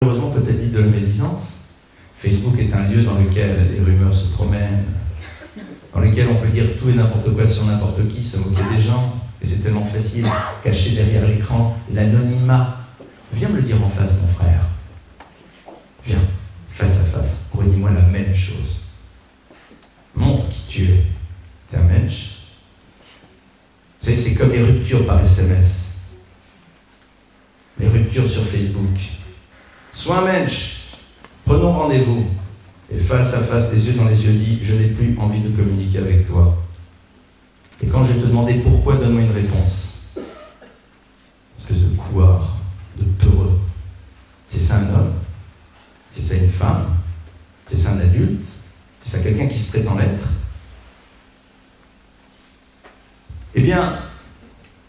Malheureusement peut-être dit de la médisance. Facebook est un lieu dans lequel les rumeurs se promènent, dans lequel on peut dire tout et n'importe quoi sur n'importe qui, se moquer des gens, et c'est tellement facile, caché derrière l'écran, l'anonymat. Viens me le dire en face, mon frère. Viens, face à face, redis-moi la même chose. Montre qui tu es. T'es un mensch. Vous savez, c'est comme les ruptures par SMS. Les ruptures sur Facebook. Sois un mensch. Prenons rendez-vous. Et face à face, les yeux dans les yeux, dis, je n'ai plus envie de communiquer avec toi. Et quand je vais te demander pourquoi, donne-moi une réponse. Espèce de couard, de peureux. C'est ça un homme? C'est ça une femme? C'est ça un adulte? C'est ça quelqu'un qui se prétend l'être? Eh bien,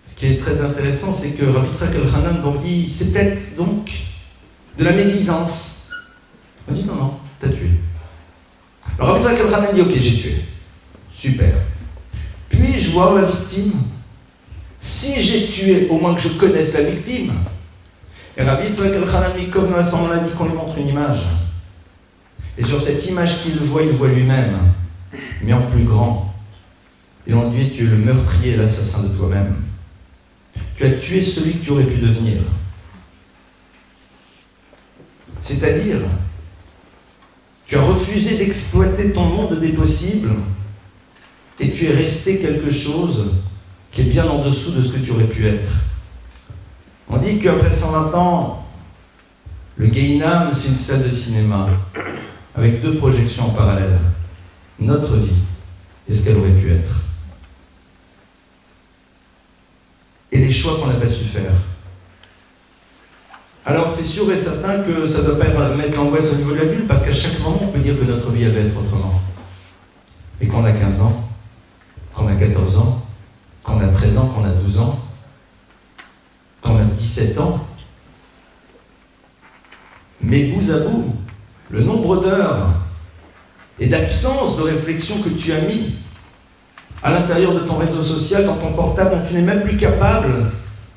ce qui est très intéressant, c'est que Rabbi Yitzhak Elchanan donc dit, c'est peut-être donc de la médisance. On dit non, t'as tué. Alors Rabbi Yitzhak Elchanan dit, ok, j'ai tué. Super. Puis-je voir la victime? Si j'ai tué, au moins que je connaisse la victime. Et Rabbi Yitzhak Elchanan Mikov, à ce moment-là, dit qu'on lui montre une image. Et sur cette image qu'il voit, il voit lui-même, mais en plus grand. Et on lui dit, tu es le meurtrier et l'assassin de toi-même. Tu as tué celui que tu aurais pu devenir. C'est-à-dire, tu as refusé d'exploiter ton monde des possibles et tu es resté quelque chose qui est bien en dessous de ce que tu aurais pu être. On dit qu'après 120 ans, le Gehinam, c'est une salle de cinéma avec deux projections en parallèle. Notre vie et ce qu'elle aurait pu être. Et les choix qu'on n'a pas su faire. Alors c'est sûr et certain que ça ne doit pas mettre l'angoisse au niveau de l'adulte, parce qu'à chaque moment on peut dire que notre vie avait être autrement. Et qu'on a 15 ans, qu'on a 14 ans, qu'on a 13 ans, qu'on a 12 ans, qu'on a 17 ans. Mais bout à bout, le nombre d'heures et d'absence de réflexion que tu as mis à l'intérieur de ton réseau social, dans ton portable, dont tu n'es même plus capable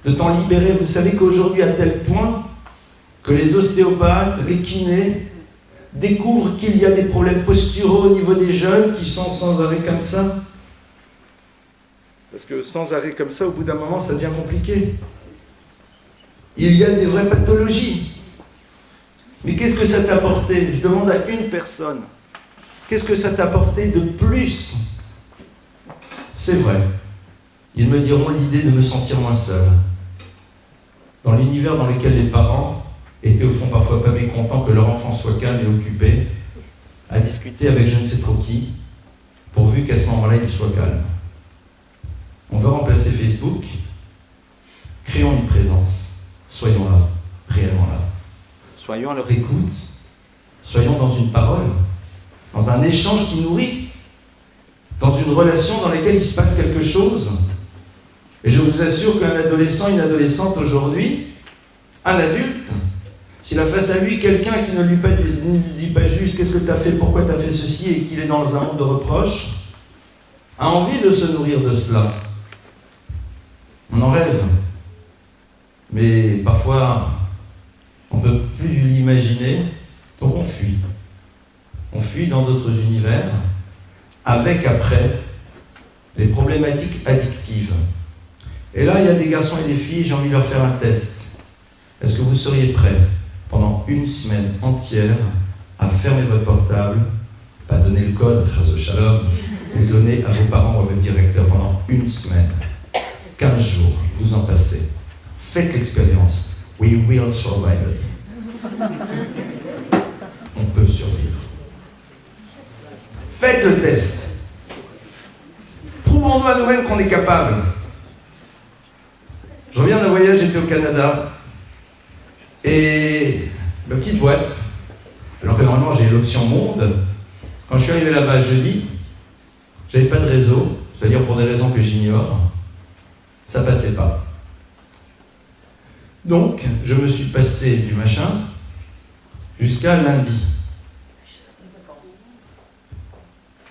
de t'en libérer. Vous savez qu'aujourd'hui, à tel point que les ostéopathes, les kinés, découvrent qu'il y a des problèmes posturaux au niveau des jeunes qui sont sans arrêt comme ça. Parce que sans arrêt comme ça, au bout d'un moment, ça devient compliqué. Il y a des vraies pathologies. Mais qu'est-ce que ça t'a apporté? Je demande à une personne. Qu'est-ce que ça t'a apporté de plus? C'est vrai. Ils me diront l'idée de me sentir moins seul. Dans l'univers dans lequel les parents étaient au fond parfois pas mécontents que leur enfant soit calme et occupé, à discuter avec je ne sais trop qui, pourvu qu'à ce moment-là il soit calme. On veut remplacer Facebook. Créons une présence. Soyons là, réellement là. Soyons à leur écoute. Soyons dans une parole, dans un échange qui nourrit, dans une relation dans laquelle il se passe quelque chose. Et je vous assure qu'un adolescent, une adolescente aujourd'hui, un adulte, s'il a face à lui quelqu'un qui ne lui dit pas juste qu'est-ce que tu as fait, pourquoi tu as fait ceci, et qu'il est dans un monde de reproches, a envie de se nourrir de cela. On en rêve. Mais parfois, on ne peut plus l'imaginer, donc on fuit. On fuit dans d'autres univers, avec après les problématiques addictives. Et là, il y a des garçons et des filles, j'ai envie de leur faire un test. Est-ce que vous seriez prêts, pendant une semaine entière, à fermer votre portable, pas donner le code, Chas Shalom, et le donner à vos parents ou à votre directeur pendant une semaine, 15 jours, vous en passez. Faites l'expérience. We will survive. On peut survivre. Faites le test. Prouvons-nous à nous-mêmes qu'on est capable. Je reviens d'un voyage, j'étais au Canada. Et la petite boîte, alors que normalement j'ai l'option monde, quand je suis arrivé là-bas jeudi, j'avais pas de réseau, c'est-à-dire pour des raisons que j'ignore, ça passait pas. Donc, je me suis passé du machin jusqu'à lundi.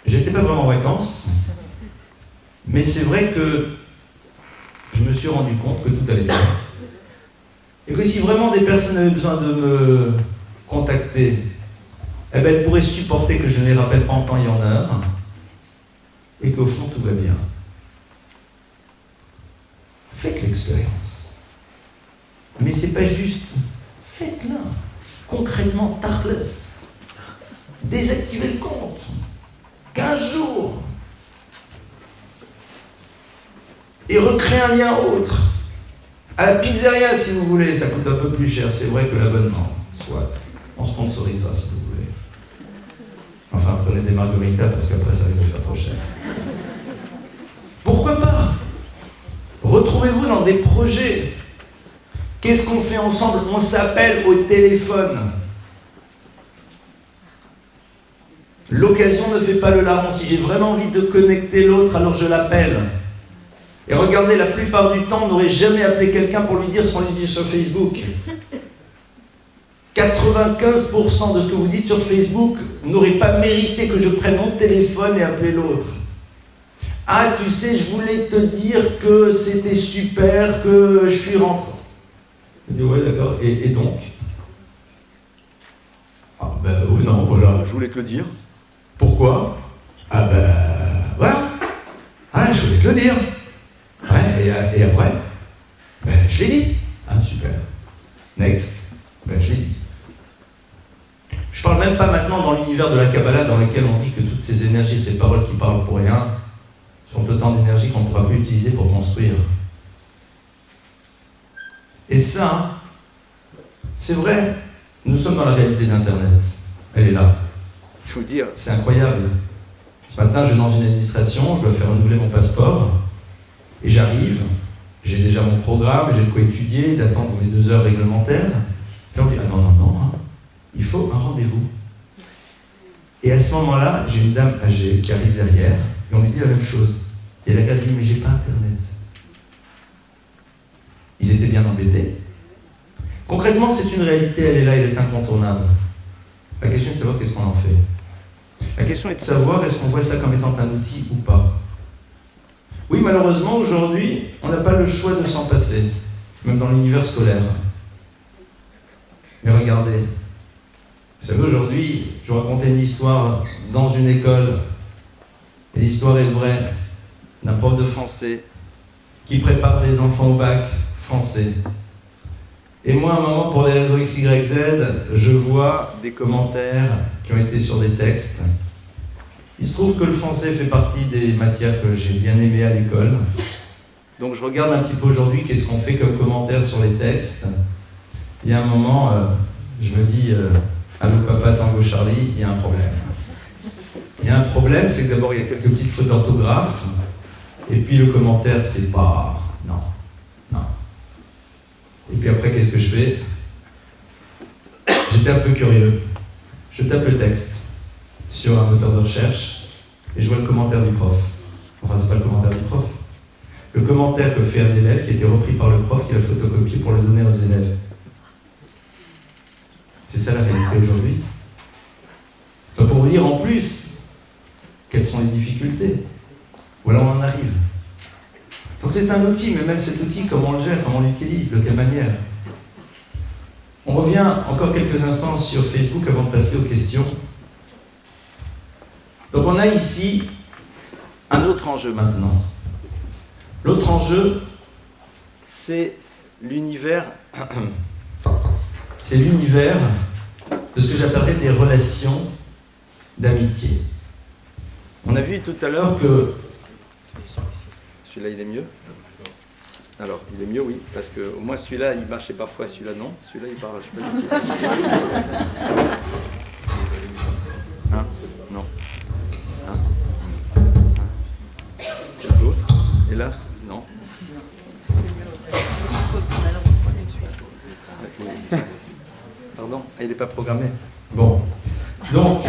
J'étais pas vraiment en vacances, mais c'est vrai que je me suis rendu compte que tout allait bien. Et que si vraiment des personnes avaient besoin de me contacter, eh ben, elle pourrait supporter que je ne les rappelle pas en temps et en heure, et qu'au fond, tout va bien. Faites l'expérience. Mais c'est pas juste. Faites-la. Concrètement, tarles. Désactivez le compte. 15 jours. Et recréez un lien autre. À la pizzeria, si vous voulez, ça coûte un peu plus cher, c'est vrai que l'abonnement. Soit. On sponsorisera si vous voulez. Enfin, prenez des margaritas parce qu'après ça va vous faire trop cher. Pourquoi pas? Retrouvez-vous dans des projets. Qu'est-ce qu'on fait ensemble? On s'appelle au téléphone. L'occasion ne fait pas le larron. Si j'ai vraiment envie de connecter l'autre, alors je l'appelle. Et regardez, la plupart du temps, on n'aurait jamais appelé quelqu'un pour lui dire ce qu'on lui dit sur Facebook. 95% de ce que vous dites sur Facebook n'aurait pas mérité que je prenne mon téléphone et appeler l'autre. Ah, tu sais, je voulais te dire que c'était super, que je suis rentré. Je dis, ouais, d'accord, et donc? Ah, ben oui, non, voilà, je voulais te le dire. Pourquoi? Ah, ben, voilà. Ah, je voulais te le dire. Ouais, et après? Ben, je l'ai dit. Ah, super. Next. Ben, je l'ai dit. Je parle même pas maintenant dans l'univers de la Kabbalah dans lequel on dit que toutes ces énergies, ces paroles qui parlent pour rien, sont autant d'énergie qu'on ne pourra plus utiliser pour construire. Et ça, c'est vrai, nous sommes dans la réalité d'Internet. Elle est là. Je vous dire, c'est incroyable. Ce matin, je vais dans une administration, je dois faire renouveler mon passeport, et j'arrive, j'ai déjà mon programme, j'ai de quoi étudier, d'attendre mes 2 heures réglementaires. Et on me dit, ah non, hein, il faut un rendez-vous. Et à ce moment-là, j'ai une dame âgée qui arrive derrière, et on lui dit la même chose. Et elle a dit, mais j'ai pas Internet. Ils étaient bien embêtés. Concrètement, c'est une réalité, elle est là, elle est incontournable. La question est de savoir qu'est-ce qu'on en fait. La question est de savoir est-ce qu'on voit ça comme étant un outil ou pas. Oui, malheureusement, aujourd'hui, on n'a pas le choix de s'en passer, même dans l'univers scolaire. Mais regardez, vous savez, aujourd'hui, je vous racontais une histoire dans une école, et l'histoire est vraie, d'un prof de français qui prépare les enfants au bac français. Et moi, à un moment, pour des raisons X, Y, Z, je vois des commentaires qui ont été sur des textes. Il se trouve que le français fait partie des matières que j'ai bien aimées à l'école. Donc je regarde un petit peu aujourd'hui qu'est-ce qu'on fait comme commentaires sur les textes. Il y a un moment, je me dis, allô papa, Tango Charlie, il y a un problème. Il y a un problème, c'est que d'abord il y a quelques petites fautes d'orthographe, et puis le commentaire c'est pas... Non. Et puis après, qu'est-ce que je fais? J'étais un peu curieux. Je tape le texte sur un moteur de recherche et je vois le commentaire du prof. Enfin, c'est pas le commentaire du prof. Le commentaire que fait un élève qui a été repris par le prof qui l'a photocopié pour le donner aux élèves. C'est ça la réalité aujourd'hui. Donc pour vous dire en plus quelles sont les difficultés. Voilà où on en arrive. Donc c'est un outil, mais même cet outil, comment on le gère, comment on l'utilise, de quelle manière? On revient encore quelques instants sur Facebook avant de passer aux questions. Donc on a ici un autre enjeu maintenant. L'autre enjeu, c'est l'univers de ce que j'appellerais des relations d'amitié. On a vu tout à l'heure que... Celui-là, il est mieux? Alors, il est mieux, oui, parce que au moins celui-là, il marchait parfois, celui-là, non. Celui-là, il marche pas du tout. Hein? Non. Hein? C'est l'autre. Et là, non. Pardon? Ah, il n'est pas programmé. Bon. Donc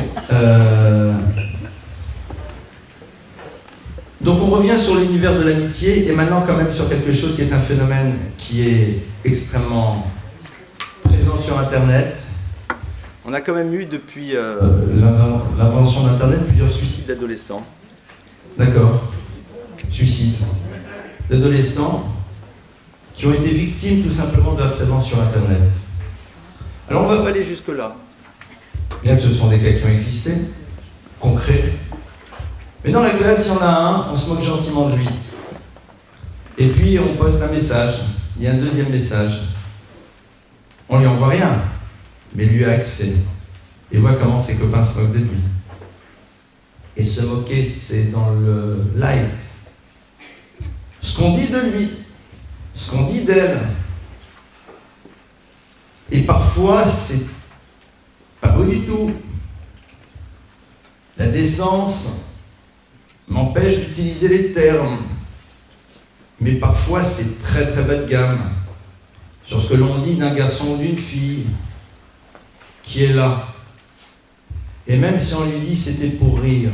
on revient sur l'univers de l'amitié et maintenant quand même sur quelque chose qui est un phénomène qui est extrêmement présent sur Internet. On a quand même eu depuis l'invention d'Internet plusieurs suicides d'adolescents. D'accord. Suicides d'adolescents qui ont été victimes tout simplement de harcèlement sur Internet. Alors on ne va pas aller jusque-là. bien que ce sont des cas qui ont existé, concrets. Mais dans la classe, il y en a un, on se moque gentiment de lui. Et puis on poste un message, il y a un deuxième message. On lui envoie rien, mais lui a accès. Et voit comment ses copains se moquent de lui. Et se moquer, c'est dans le light. Ce qu'on dit de lui, ce qu'on dit d'elle. Et parfois, c'est pas beau du tout. La décence m'empêche d'utiliser les termes. Mais parfois, c'est très très bas de gamme. Sur ce que l'on dit d'un garçon ou d'une fille qui est là. Et même si on lui dit c'était pour rire.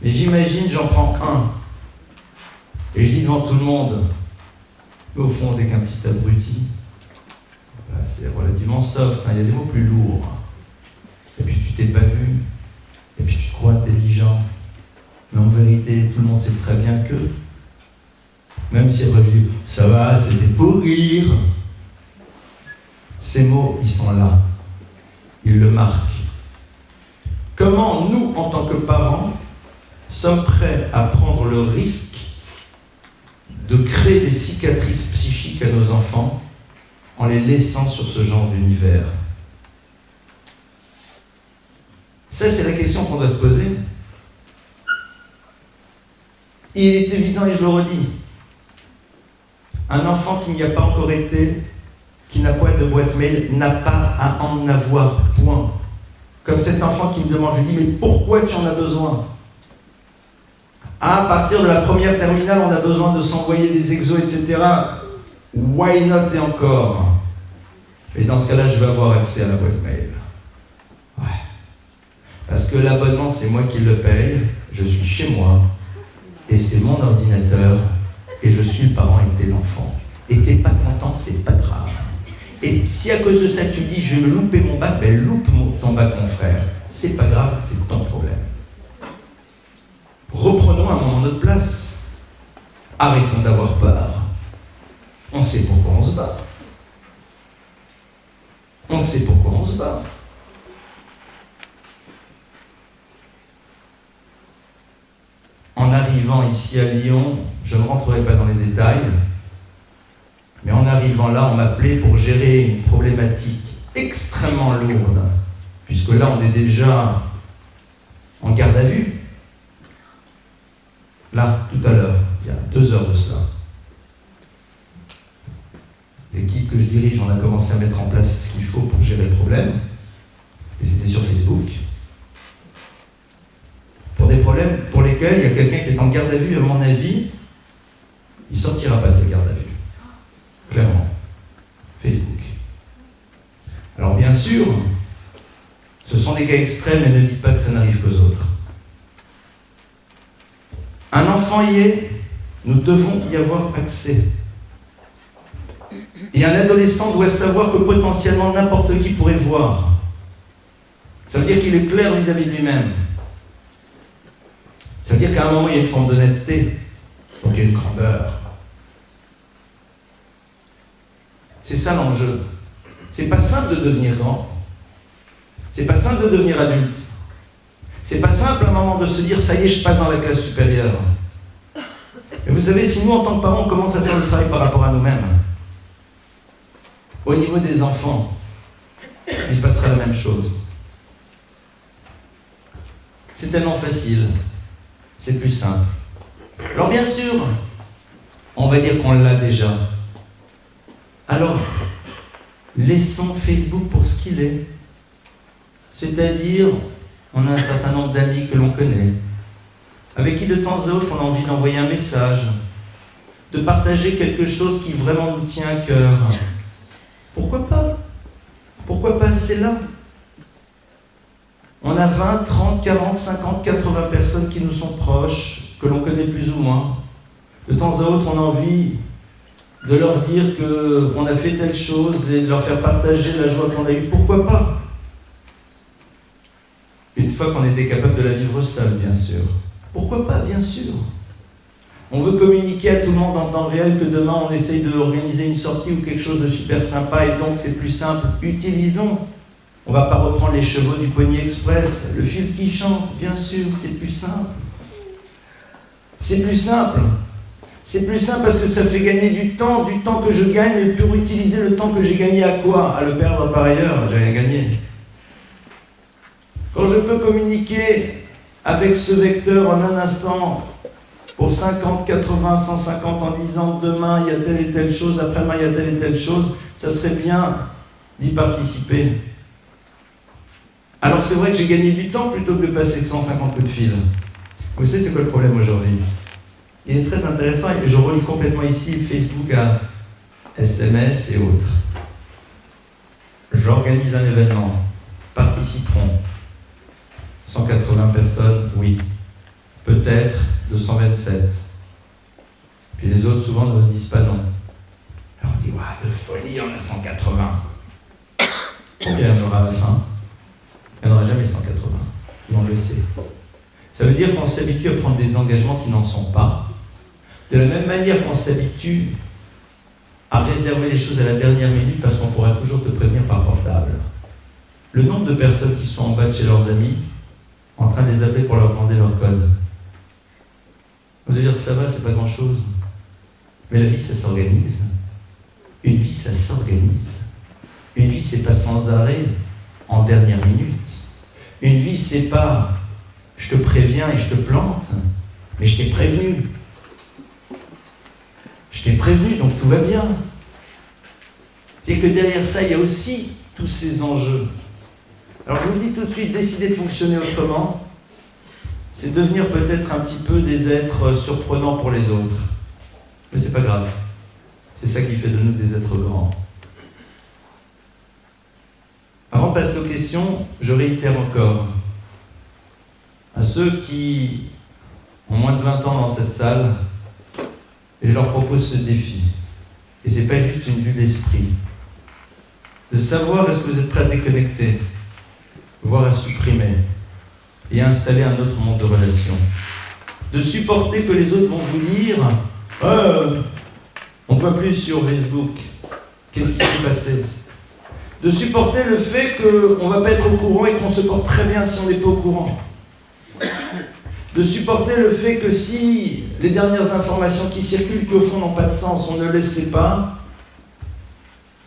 Mais j'imagine, j'en prends un. Et je dis devant tout le monde. Mais au fond, t'es qu'un petit abruti. C'est relativement soft, hein, il y a des mots plus lourds. Et puis tu t'es pas vu. Et puis tu te crois intelligent. Mais en vérité, tout le monde sait très bien que, même si elle revient, ça va, c'était pour rire. Ces mots, ils sont là. Ils le marquent. Comment nous, en tant que parents, sommes prêts à prendre le risque de créer des cicatrices psychiques à nos enfants en les laissant sur ce genre d'univers? Ça, c'est la question qu'on doit se poser. Il est évident, et je le redis, un enfant qui n'y a pas encore été, qui n'a pas de boîte mail, n'a pas à en avoir, point. Comme cet enfant qui me demande, je lui dis, mais pourquoi tu en as besoin? À partir de la première terminale, on a besoin de s'envoyer des exos, etc. Why not et encore? Et dans ce cas-là, je vais avoir accès à la boîte mail. Ouais. Parce que l'abonnement, c'est moi qui le paye, je suis chez moi, et c'est mon ordinateur, et je suis le parent et t'es l'enfant. Et t'es pas content, c'est pas grave. Et si à cause de ça tu dis je vais louper mon bac, ben loupe ton bac mon frère. C'est pas grave, c'est ton problème. Reprenons un moment notre place. Arrêtons d'avoir peur. On sait pourquoi on se bat. On sait pourquoi on se bat. En arrivant ici à Lyon, je ne rentrerai pas dans les détails, mais en arrivant là, on m'appelait pour gérer une problématique extrêmement lourde, puisque là, on est déjà en garde à vue. Là, tout à l'heure, il y a 2 heures de cela. L'équipe que je dirige, on a commencé à mettre en place ce qu'il faut pour gérer le problème, et c'était sur Facebook. Pour des problèmes pour lesquels il y a quelqu'un qui est en garde à vue, à mon avis, il ne sortira pas de sa garde à vue. Clairement. Facebook. Alors bien sûr, ce sont des cas extrêmes et ne dites pas que ça n'arrive qu'aux autres. Un enfant y est, nous devons y avoir accès. Et un adolescent doit savoir que potentiellement n'importe qui pourrait le voir. Ça veut dire qu'il est clair vis-à-vis de lui-même. Ça veut dire qu'à un moment, il y a une forme d'honnêteté, donc il y a une grandeur. C'est ça l'enjeu. C'est pas simple de devenir grand. C'est pas simple de devenir adulte. C'est pas simple à un moment de se dire ça y est, je passe dans la classe supérieure. Et vous savez, si nous, en tant que parents, on commence à faire le travail par rapport à nous-mêmes, au niveau des enfants, il se passera la même chose. C'est tellement facile. C'est plus simple. Alors bien sûr, on va dire qu'on l'a déjà. Alors, laissons Facebook pour ce qu'il est. C'est-à-dire, on a un certain nombre d'amis que l'on connaît, avec qui de temps à autre on a envie d'envoyer un message, de partager quelque chose qui vraiment nous tient à cœur. Pourquoi pas? Pourquoi pas? C'est là. On a 20, 30, 40, 50, 80 personnes qui nous sont proches, que l'on connaît plus ou moins. De temps à autre, on a envie de leur dire qu'on a fait telle chose et de leur faire partager la joie qu'on a eue. Pourquoi pas? Une fois qu'on était capable de la vivre seul, bien sûr. Pourquoi pas? Bien sûr. On veut communiquer à tout le monde en temps réel que demain on essaye d'organiser une sortie ou quelque chose de super sympa et donc c'est plus simple. Utilisons On ne va pas reprendre les chevaux du Poignet Express. Le fil qui chante, bien sûr, c'est plus simple. C'est plus simple. C'est plus simple parce que ça fait gagner du temps que je gagne, mais pour utiliser le temps que j'ai gagné à quoi? À le perdre par ailleurs, j'ai rien gagné. Quand je peux communiquer avec ce vecteur en un instant, pour 50, 80, 150, en disant demain il y a telle et telle chose, après-demain il y a telle et telle chose, ça serait bien d'y participer. Alors c'est vrai que j'ai gagné du temps plutôt que de passer 150 coups de fil. Vous savez c'est quoi le problème aujourd'hui? Il est très intéressant et je relie complètement ici Facebook à SMS et autres. J'organise un événement, participeront 180 personnes, oui. Peut-être 227. Puis les autres souvent ne disent pas non. Alors on dit, ouais, de folie, on a 180. Combien il y en aura à la fin? Il n'y en aura jamais 180. Et on le sait. Ça veut dire qu'on s'habitue à prendre des engagements qui n'en sont pas. De la même manière qu'on s'habitue à réserver les choses à la dernière minute parce qu'on pourra toujours te prévenir par portable. Le nombre de personnes qui sont en bas de chez leurs amis, en train de les appeler pour leur demander leur code. Vous allez dire, ça va, c'est pas grand-chose. Mais la vie, ça s'organise. Une vie, ça s'organise. Une vie, c'est pas sans arrêt, en dernière minute. Une vie, c'est pas je te préviens et je te plante, mais je t'ai prévenu. Je t'ai prévenu, donc tout va bien. C'est que derrière ça, il y a aussi tous ces enjeux. Alors je vous dis tout de suite, décider de fonctionner autrement, c'est devenir peut-être un petit peu des êtres surprenants pour les autres. Mais c'est pas grave. C'est ça qui fait de nous des êtres grands. Avant de passer aux questions, je réitère encore à ceux qui ont moins de 20 ans dans cette salle, et je leur propose ce défi. Et c'est pas juste une vue d'esprit. De savoir est-ce que vous êtes prêts à déconnecter, voire à supprimer, et à installer un autre monde de relations. De supporter que les autres vont vous dire on ne voit plus sur Facebook. Qu'est-ce qui s'est passé? De supporter le fait qu'on ne va pas être au courant et qu'on se porte très bien si on n'est pas au courant. De supporter le fait que si les dernières informations qui circulent, qui au fond n'ont pas de sens, on ne les sait pas,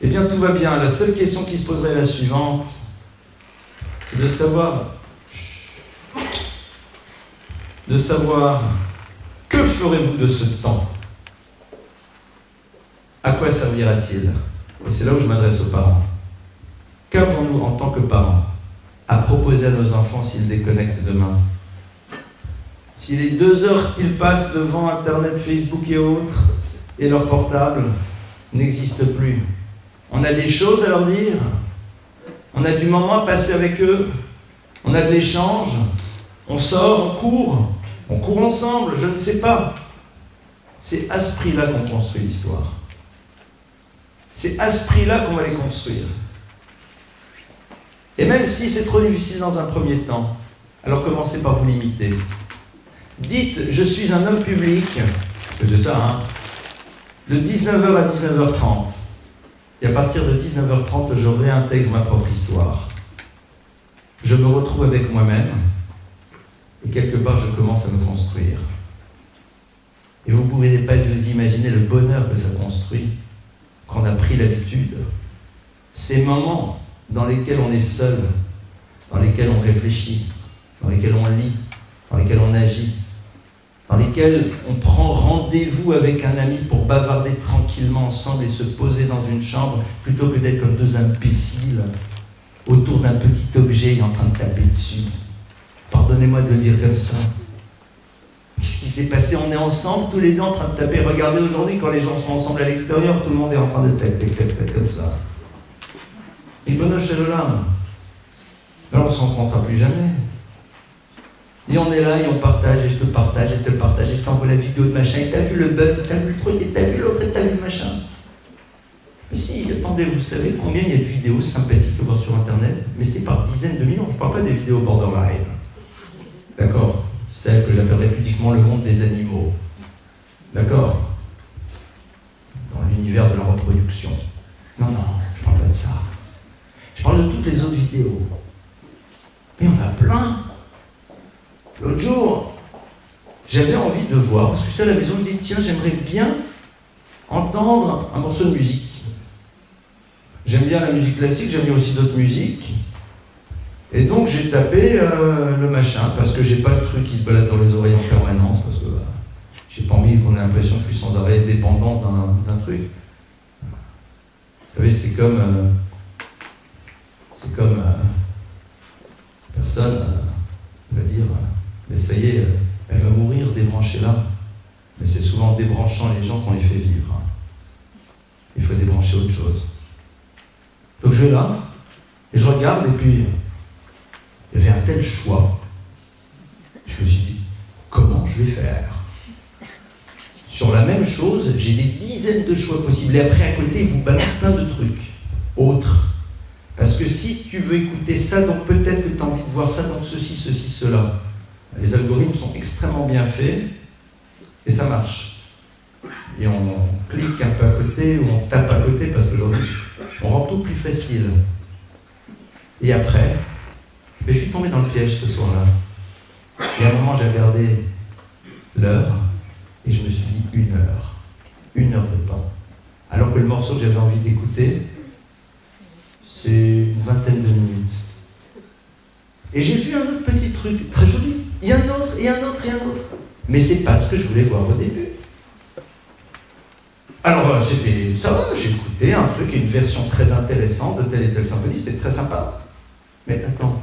eh bien tout va bien. La seule question qui se poserait est la suivante, c'est de savoir que ferez-vous de ce temps? À quoi servira-t-il? Et c'est là où je m'adresse aux parents. Qu'avons-nous en tant que parents à proposer à nos enfants s'ils déconnectent demain? Si les 2 heures qu'ils passent devant Internet, Facebook et autres, et leur portable, n'existent plus, on a des choses à leur dire, on a du moment à passer avec eux, on a de l'échange, on sort, on court ensemble, je ne sais pas. C'est à ce prix-là qu'on construit l'histoire. C'est à ce prix-là qu'on va les construire. Et même si c'est trop difficile dans un premier temps, alors commencez par vous limiter. Dites, je suis un homme public, parce que c'est ça, hein, de 19h à 19h30. Et à partir de 19h30, je réintègre ma propre histoire. Je me retrouve avec moi-même, et quelque part, je commence à me construire. Et vous ne pouvez pas vous imaginer le bonheur que ça construit, qu'on a pris l'habitude. Ces moments dans lesquels on est seul, dans lesquels on réfléchit, dans lesquels on lit, dans lesquels on agit, dans lesquels on prend rendez-vous avec un ami pour bavarder tranquillement ensemble et se poser dans une chambre plutôt que d'être comme 2 imbéciles autour d'un petit objet et en train de taper dessus. Pardonnez-moi de le dire comme ça. Qu'est-ce qui s'est passé? On est ensemble, tous les deux en train de taper. Regardez aujourd'hui, quand les gens sont ensemble à l'extérieur, tout le monde est en train de taper comme ça. Et bonheur chez le lame. Alors on ne se rencontrera plus jamais. Et on est là et on partage, et je te partage, et je te partage, et je t'envoie la vidéo de machin, et t'as vu le buzz, t'as vu le truc, et t'as vu l'autre, et t'as vu le machin. Mais si, attendez, vous savez combien il y a de vidéos sympathiques à voir sur Internet? Mais c'est par dizaines de millions, je ne parle pas des vidéos borderline. D'accord? Celles que j'appellerais pudiquement le monde des animaux. D'accord? Dans l'univers de la reproduction. Non, je ne parle pas de ça. Je parle de toutes les autres vidéos. Mais on a plein. L'autre jour, j'avais envie de voir, parce que j'étais à la maison, je me dis, tiens, j'aimerais bien entendre un morceau de musique. J'aime bien la musique classique, j'aime bien aussi d'autres musiques. Et donc j'ai tapé le machin, parce que j'ai pas le truc qui se balade dans les oreilles en permanence, parce que j'ai pas envie qu'on ait l'impression que je suis sans arrêt dépendant d'un truc. Vous savez, c'est comme personne va dire, mais ça y est, elle va mourir, débranchez-la. Mais c'est souvent en débranchant les gens qu'on les fait vivre. Il faut débrancher autre chose. Donc je vais là, et je regarde, et puis il y avait un tel choix. Je me suis dit, comment je vais faire? Sur la même chose, j'ai des dizaines de choix possibles. Et après, à côté, ils vous balancent plein de trucs autres. Parce que si tu veux écouter ça, donc peut-être que tu as envie de voir ça, donc ceci, cela. Les algorithmes sont extrêmement bien faits, et ça marche. Et on clique un peu à côté, ou on tape à côté, parce qu'aujourd'hui, on rend tout plus facile. Et après, je suis tombé dans le piège ce soir-là. Et à un moment, j'ai regardé l'heure, et je me suis dit 1 heure. 1 heure de temps. Alors que le morceau que j'avais envie d'écouter, c'est une vingtaine de minutes. Et j'ai vu un autre petit truc, très joli. Il y a un autre, et un autre, et un autre. Mais c'est pas ce que je voulais voir au début. Alors, c'était ça va, j'ai écouté un truc, une version très intéressante de telle et telle symphonie, c'était très sympa. Mais attends.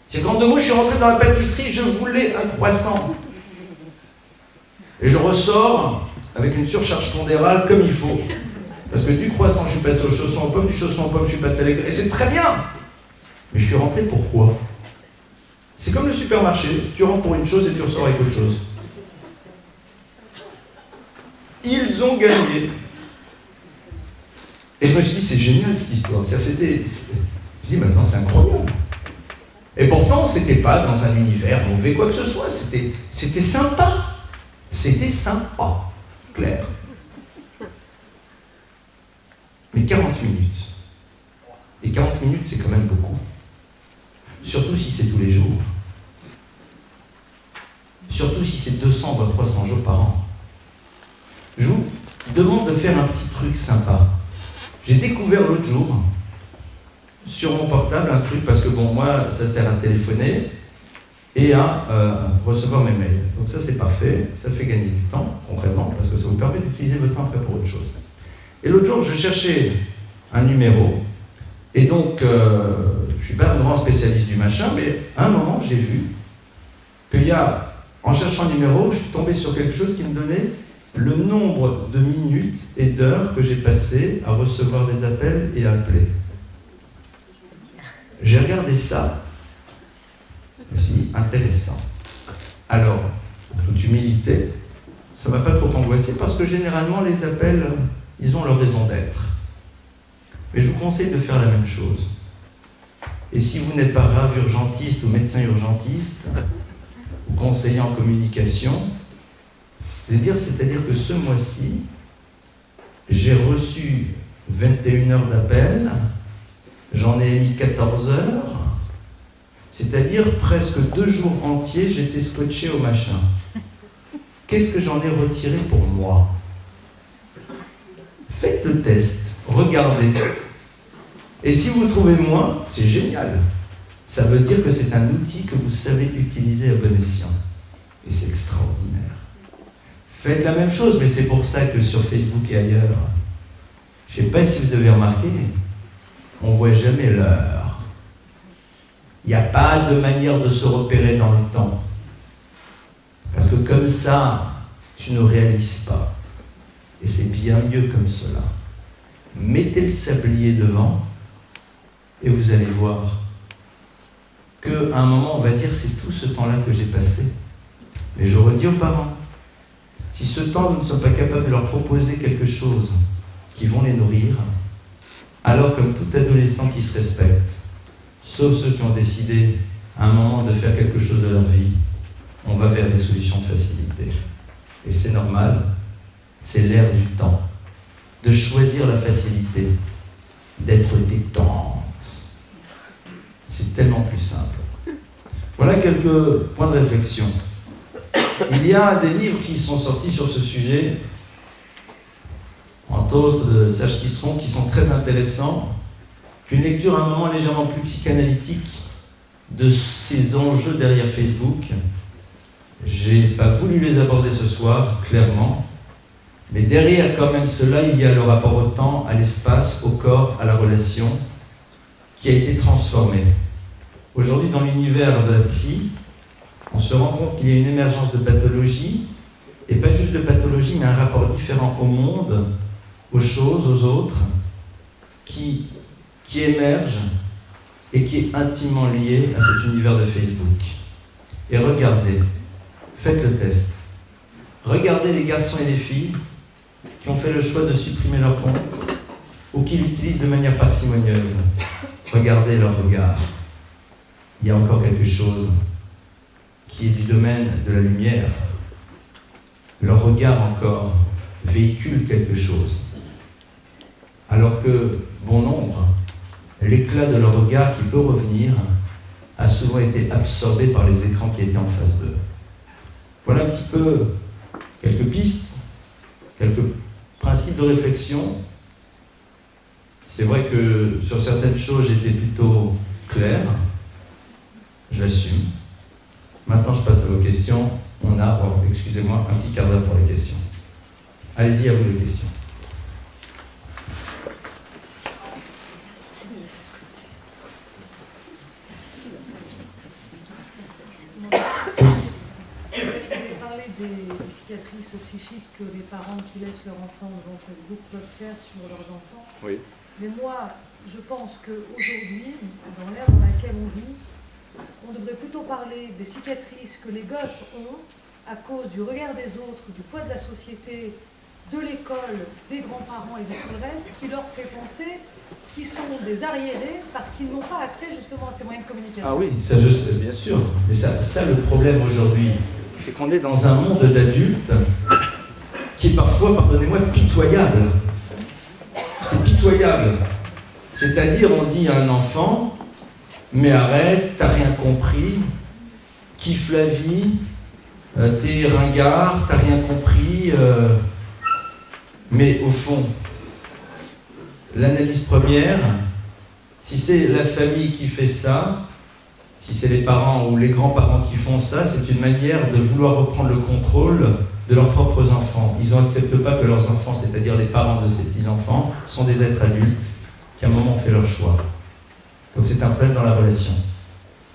C'est qu'en 2 mots, je suis rentré dans la pâtisserie, je voulais un croissant. Et je ressors avec une surcharge pondérale comme il faut. Parce que du croissant, je suis passé au chausson aux pommes, du chausson aux pommes, je suis passé à l'école. Et c'est très bien. Mais je suis rentré pourquoi? C'est comme le supermarché, tu rentres pour une chose et tu ressors avec autre chose. Ils ont gagné. Et je me suis dit, c'est génial cette histoire. Je me dis, maintenant c'est incroyable. Et pourtant, c'était pas dans un univers mauvais, quoi que ce soit. C'était sympa. C'était sympa. Clair. Mais 40 minutes. Et 40 minutes, c'est quand même beaucoup. Surtout si c'est tous les jours. Surtout si c'est 200 voire 300 jours par an. Je vous demande de faire un petit truc sympa. J'ai découvert l'autre jour, sur mon portable, un truc, parce que bon, moi, ça sert à téléphoner et à recevoir mes mails. Donc ça, c'est parfait. Ça fait gagner du temps, concrètement, parce que ça vous permet d'utiliser votre temps après pour autre chose. Et l'autre jour, je cherchais un numéro. Et donc, je ne suis pas un grand spécialiste du machin, mais à un moment, j'ai vu qu'il y a, en cherchant un numéro, je suis tombé sur quelque chose qui me donnait le nombre de minutes et d'heures que j'ai passé à recevoir des appels et à appeler. J'ai regardé ça, je me suis dit, intéressant. Alors, pour toute humilité, ça ne m'a pas trop angoissé parce que généralement, les appels, ils ont leur raison d'être. Mais je vous conseille de faire la même chose. Et si vous n'êtes pas rave urgentiste ou médecin urgentiste, ou conseiller en communication, c'est-à-dire que ce mois-ci, j'ai reçu 21 heures d'appel, j'en ai mis 14 heures, c'est-à-dire presque 2 jours entiers, j'étais scotché au machin. Qu'est-ce que j'en ai retiré pour moi? Faites le test, regardez. Et si vous trouvez moins, c'est génial. Ça veut dire que c'est un outil que vous savez utiliser à bon escient. Et c'est extraordinaire. Faites la même chose, mais c'est pour ça que sur Facebook et ailleurs, je ne sais pas si vous avez remarqué, on ne voit jamais l'heure. Il n'y a pas de manière de se repérer dans le temps. Parce que comme ça, tu ne réalises pas. Et c'est bien mieux comme cela. Mettez le sablier devant et vous allez voir qu'à un moment, on va dire, c'est tout ce temps-là que j'ai passé. Mais je redis aux parents, si ce temps, nous ne sommes pas capables de leur proposer quelque chose qui vont les nourrir, alors comme tout adolescent qui se respecte, sauf ceux qui ont décidé à un moment de faire quelque chose de leur vie, on va vers des solutions de facilité. Et c'est normal, c'est l'ère du temps, de choisir la facilité, d'être détente. c'est tellement plus simple. Voilà quelques points de réflexion. Il y a des livres qui sont sortis sur ce sujet, entre autres de Serge Tisseron, qui sont très intéressants, qu'une lecture à un moment légèrement plus psychanalytique de ces enjeux derrière Facebook. J'ai pas voulu les aborder ce soir, clairement, mais derrière quand même cela, il y a le rapport au temps, à l'espace, au corps, à la relation, qui a été transformé. Aujourd'hui, dans l'univers de la psy, on se rend compte qu'il y a une émergence de pathologie, et pas juste de pathologie, mais un rapport différent au monde, aux choses, aux autres, qui émerge et qui est intimement lié à cet univers de Facebook. Et regardez, faites le test. Regardez les garçons et les filles qui ont fait le choix de supprimer leur compte ou qui l'utilisent de manière parcimonieuse. Regardez leur regard. Il y a encore quelque chose qui est du domaine de la lumière. Leur regard encore véhicule quelque chose. Alors que, bon nombre, l'éclat de leur regard qui peut revenir a souvent été absorbé par les écrans qui étaient en face d'eux. Voilà un petit peu quelques pistes, quelques principes de réflexion. C'est vrai que sur certaines choses, j'étais plutôt clair. Je l'assume. Maintenant, je passe à vos questions. On a, excusez-moi, un petit quart d'heure pour les questions. Allez-y, à vous les questions. Psychiques que les parents qui laissent leurs enfants devant Facebook peuvent faire sur leurs enfants. Oui. Mais moi, je pense qu'aujourd'hui, dans l'ère dans laquelle on vit, on devrait plutôt parler des cicatrices que les gosses ont à cause du regard des autres, du poids de la société, de l'école, des grands-parents et de tout le reste, qui leur fait penser qu'ils sont des arriérés parce qu'ils n'ont pas accès justement à ces moyens de communication. Ah oui, ça je sais, bien sûr. Mais ça le problème aujourd'hui, c'est qu'on est dans un monde d'adultes qui est parfois, pardonnez-moi, pitoyable. C'est pitoyable. C'est-à-dire, on dit à un enfant, mais arrête, t'as rien compris, kiffe la vie, t'es ringard, t'as rien compris. Mais au fond, l'analyse première, si c'est la famille qui fait ça, si c'est les parents ou les grands-parents qui font ça, c'est une manière de vouloir reprendre le contrôle de leurs propres enfants. Ils n'acceptent pas que leurs enfants, c'est-à-dire les parents de ces petits-enfants, sont des êtres adultes qui à un moment ont fait leur choix. Donc c'est un problème dans la relation.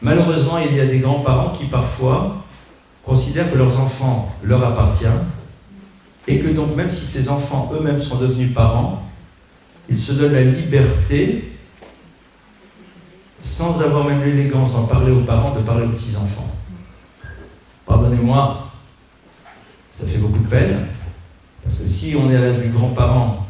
Malheureusement, il y a des grands-parents qui parfois considèrent que leurs enfants leur appartiennent et que donc même si ces enfants eux-mêmes sont devenus parents, ils se donnent la liberté, sans avoir même l'élégance d'en parler aux parents, de parler aux petits-enfants. Pardonnez-moi, ça fait beaucoup de peine, parce que si on est à l'âge du grand-parent,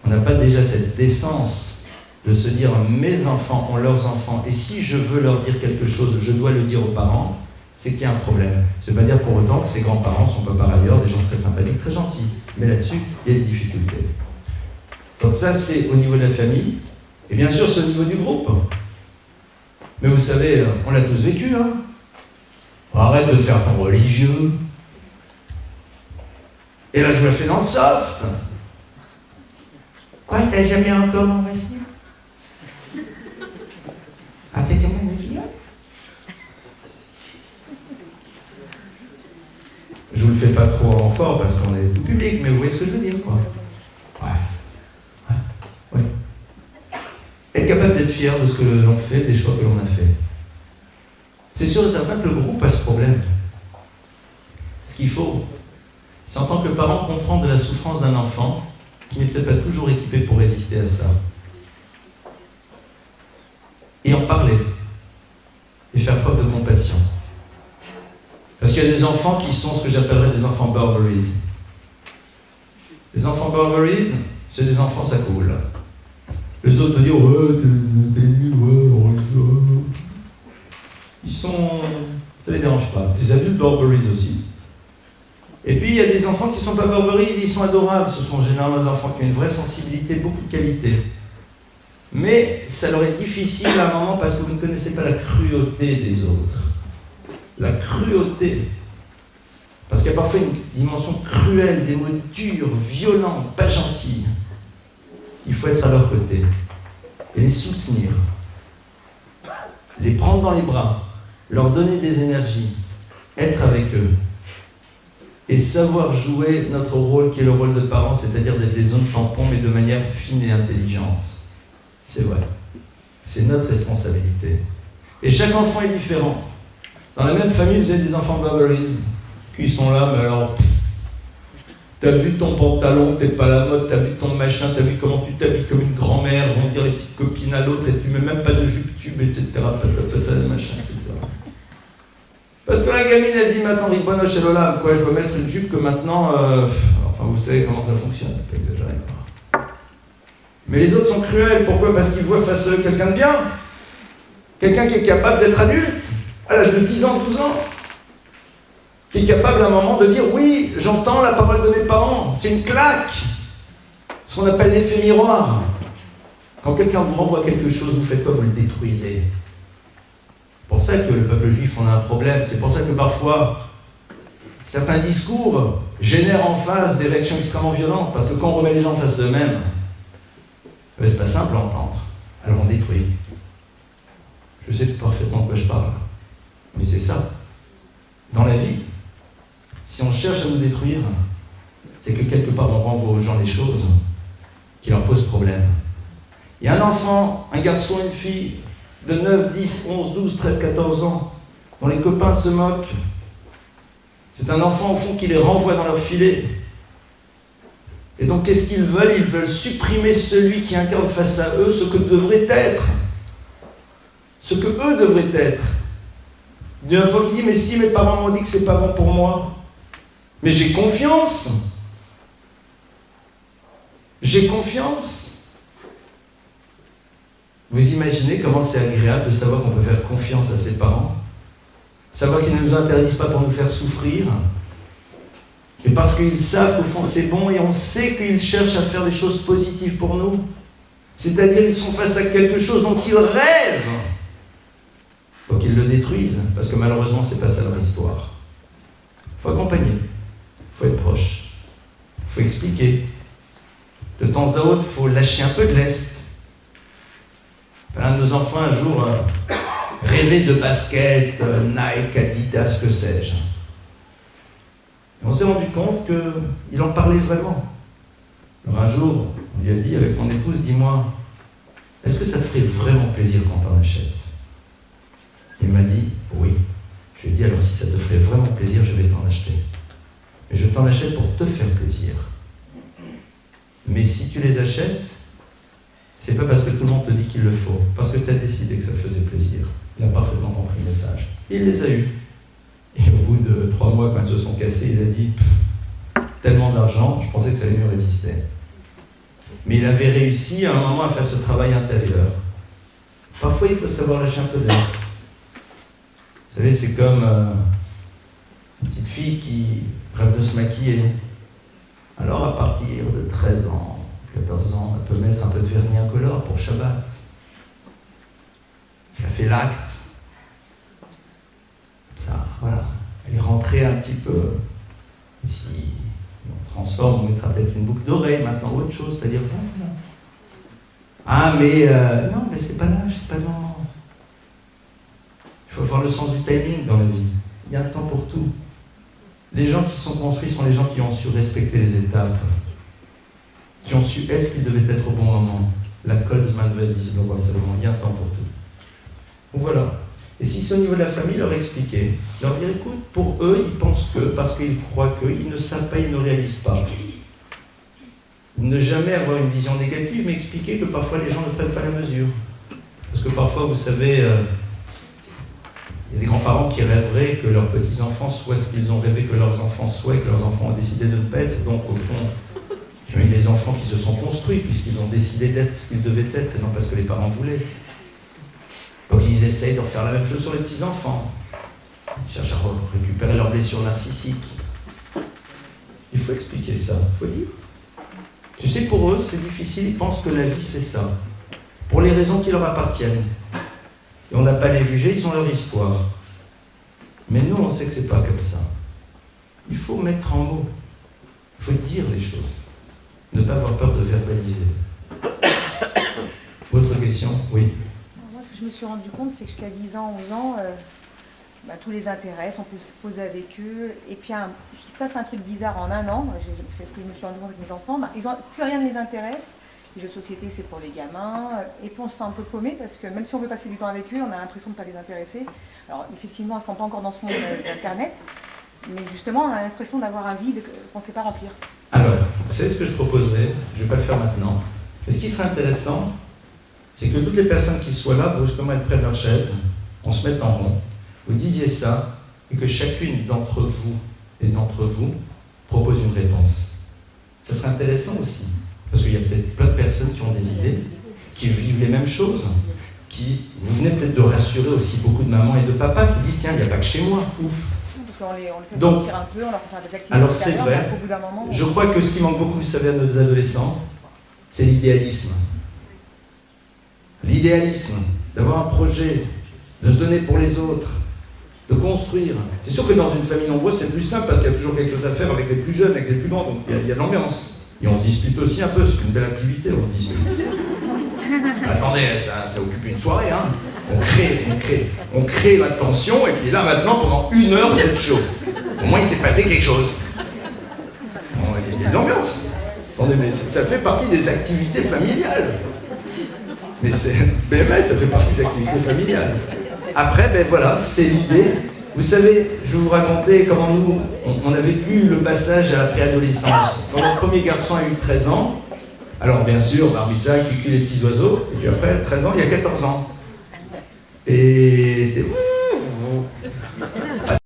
on n'a pas déjà cette décence de se dire « mes enfants ont leurs enfants, et si je veux leur dire quelque chose, je dois le dire aux parents », c'est qu'il y a un problème. Ça ne veut pas dire pour autant que ces grands-parents sont pas par ailleurs des gens très sympathiques, très gentils, mais là-dessus, il y a des difficultés. Donc ça, c'est au niveau de la famille, et bien sûr, c'est au niveau du groupe. Mais vous savez, on l'a tous vécu, hein. Arrête de faire ton religieux. Et là, je me la fais dans le soft. Quoi, t'as jamais encore embrassé? Ah, t'es tombé une guillaume? Je vous le fais pas trop en fort parce qu'on est tout public, mais vous voyez ce que je veux dire, quoi. Ouais. Être capable d'être fier de ce que l'on fait, des choix que l'on a fait. C'est sûr et certain que le groupe a ce problème. Ce qu'il faut, c'est en tant que parent comprendre la souffrance d'un enfant qui n'est peut-être pas toujours équipé pour résister à ça. Et en parler. Et faire preuve de compassion. Parce qu'il y a des enfants qui sont ce que j'appellerais des enfants Burberrys. Les enfants Burberrys, c'est des enfants ça coule. Les autres te disent « ouais, t'es nul, ouais, ils sont... ça les dérange pas. Les adultes Burberrys aussi. Et puis il y a des enfants qui sont pas Burberrys, ils sont adorables. Ce sont généralement des enfants qui ont une vraie sensibilité, beaucoup de qualité. Mais ça leur est difficile à un moment parce que vous ne connaissez pas la cruauté des autres. La cruauté. Parce qu'il y a parfois une dimension cruelle, des mots durs, violents, pas gentils. Il faut être à leur côté et les soutenir, les prendre dans les bras, leur donner des énergies, être avec eux et savoir jouer notre rôle qui est le rôle de parents, c'est-à-dire d'être des zones tampons, mais de manière fine et intelligente. C'est vrai. C'est notre responsabilité. Et chaque enfant est différent. Dans la même famille, vous avez des enfants Burberrys qui sont là, mais alors, t'as vu ton pantalon, t'es pas la mode, t'as vu ton machin, t'as vu comment tu t'habilles comme une grand-mère, vont dire les petites copines à l'autre, et tu mets même pas de jupe tube, etc. Machin, etc. Parce que la gamine a dit maintenant, Ribono chez Lola, quoi, je dois mettre une jupe que maintenant, enfin vous savez comment ça fonctionne, pas exagérer. Mais les autres sont cruels, pourquoi? Parce qu'ils voient face à eux quelqu'un de bien, quelqu'un qui est capable d'être adulte, à l'âge de 10 ans, 12 ans, qui est capable à un moment de dire oui, j'entends la parole de mes parents, c'est une claque, ce qu'on appelle l'effet miroir. Quand quelqu'un vous renvoie quelque chose, vous faites quoi? Vous le détruisez. C'est pour ça que le peuple juif en a un problème, c'est pour ça que parfois certains discours génèrent en face des réactions extrêmement violentes, parce que quand on remet les gens face à eux-mêmes, c'est pas simple à entendre, alors on détruit. Je sais parfaitement de quoi je parle, mais c'est ça. Dans la vie, si on cherche à nous détruire, c'est que quelque part on renvoie aux gens les choses qui leur posent problème. Il y a un enfant, un garçon, une fille de 9, 10, 11, 12, 13, 14 ans, dont les copains se moquent. C'est un enfant au fond qui les renvoie dans leur filet. Et donc qu'est-ce qu'ils veulent? Ils veulent supprimer celui qui incarne face à eux ce que devrait être. Ce que eux devraient être. D'une fois qu'il dit, mais si mes parents m'ont dit que c'est pas bon pour moi, mais j'ai confiance. J'ai confiance. Vous imaginez comment c'est agréable de savoir qu'on peut faire confiance à ses parents, savoir qu'ils ne nous interdisent pas pour nous faire souffrir, mais parce qu'ils savent qu'au fond c'est bon et on sait qu'ils cherchent à faire des choses positives pour nous. C'est-à-dire qu'ils sont face à quelque chose dont ils rêvent. Il faut qu'ils le détruisent, parce que malheureusement c'est pas ça leur histoire. Il faut accompagner, il faut être proche, il faut expliquer. De temps à autre, il faut lâcher un peu de lest. Un de nos enfants, un jour, rêvait de basket, Nike, Adidas, que sais-je. On s'est rendu compte qu'il en parlait vraiment. Alors un jour, on lui a dit, avec mon épouse, dis-moi, est-ce que ça te ferait vraiment plaisir quand on achète? Il m'a dit, oui. Je lui ai dit, alors si ça te ferait vraiment plaisir, je vais t'en acheter. Mais je t'en achète pour te faire plaisir. Mais si tu les achètes, c'est pas parce que tout le monde te dit qu'il le faut, parce que tu as décidé que ça faisait plaisir. Il a parfaitement compris le message. Et il les a eus. Et au bout de 3 mois, quand ils se sont cassés, il a dit tellement d'argent, je pensais que ça allait mieux résister. Mais il avait réussi à un moment à faire ce travail intérieur. Parfois, il faut savoir lâcher un peu de lest. Vous savez, c'est comme une petite fille qui rêve de se maquiller. Alors, à partir de 13 ans, 14 ans, elle peut mettre un peu de vernis incolore pour Shabbat. Elle a fait l'acte. Ça, voilà. Elle est rentrée un petit peu. Si on transforme, on mettra peut-être une boucle d'oreille maintenant, ou autre chose, c'est-à-dire, voilà. Ah, mais non, mais c'est pas l'âge, c'est pas le moment. Il faut avoir le sens du timing dans la vie. Il y a un temps pour tout. Les gens qui sont construits sont les gens qui ont su respecter les étapes, qui ont su être ce qu'ils devaient être au bon moment. La Kolzman va dire le roi Salomon, il y a un temps pour tout. Donc voilà. Et si c'est au niveau de la famille, leur expliquer. Leur dire, écoute, pour eux, ils pensent que, parce qu'ils croient que, ils ne savent pas, ils ne réalisent pas. Ne jamais avoir une vision négative, mais expliquer que parfois les gens ne prennent pas la mesure. Parce que parfois, vous savez, il y a des grands-parents qui rêveraient que leurs petits-enfants soient ce qu'ils ont rêvé que leurs enfants soient et que leurs enfants ont décidé de ne pas être. Donc, au fond, il y a eu des enfants qui se sont construits puisqu'ils ont décidé d'être ce qu'ils devaient être et non parce que les parents voulaient. Donc, ils essayent de refaire la même chose sur les petits-enfants. Ils cherchent à récupérer leurs blessures narcissiques. Il faut expliquer ça, il faut dire. Tu sais, pour eux, c'est difficile, ils pensent que la vie, c'est ça. pour les raisons qui leur appartiennent. Et on n'a pas à les juger, ils ont leur histoire. Mais nous, on sait que c'est pas comme ça. Il faut mettre en mots. Il faut dire les choses. Ne pas avoir peur de verbaliser. Autre question? Oui. Moi, ce que je me suis rendu compte, c'est que jusqu'à 10 ans, 11 ans, tous les intéressent, on peut se poser avec eux. Et puis, s'il se passe un truc bizarre en un an, c'est ce que je me suis rendu compte avec mes enfants, plus rien ne les intéresse. Les jeux de société, c'est pour les gamins. Et puis, on se sent un peu paumé parce que même si on veut passer du temps avec eux, on a l'impression de ne pas les intéresser. Alors, effectivement, elles ne sont pas encore dans ce monde d'Internet. Mais justement, on a l'impression d'avoir un vide qu'on ne sait pas remplir. Alors, vous savez ce que je proposerais? Je ne vais pas le faire maintenant. Mais ce qui serait intéressant, c'est que toutes les personnes qui soient là, brusquement être près de leur chaise, on se mette en rond, vous disiez ça, et que chacune d'entre vous et d'entre vous propose une réponse. Ça serait intéressant aussi, parce qu'il y a peut-être plein de personnes qui ont des idées, qui vivent les mêmes choses, vous venez peut-être de rassurer aussi beaucoup de mamans et de papas qui disent « Tiens, il n'y a pas que chez moi, ouf !» On les fait sortir un peu, on leur fait faire des activités. Alors c'est vrai, au bout d'un moment, je crois que ce qui manque beaucoup, vous savez, à nos adolescents, c'est l'idéalisme. L'idéalisme, d'avoir un projet, de se donner pour les autres, de construire. C'est sûr que dans une famille nombreuse, c'est plus simple parce qu'il y a toujours quelque chose à faire avec les plus jeunes, avec les plus grands, donc il y a de l'ambiance. Et on se dispute aussi un peu, c'est une belle activité, on se dispute. Attendez, ça occupe une soirée, hein. On crée la tension, et puis là, maintenant, pendant 1 heure, vous êtes chaud. Au moins, il s'est passé quelque chose. Bon, il y a de l'ambiance. Attendez, mais ça fait partie des activités familiales. Mais ça fait partie des activités familiales. Après, ben voilà, c'est l'idée. Vous savez, je vais vous raconter comment nous, on a vécu le passage à la préadolescence. Quand notre premier garçon a eu 13 ans, alors bien sûr, Barbizza, Cucu, les petits oiseaux, et puis après, 13 ans, il y a 14 ans. Et c'est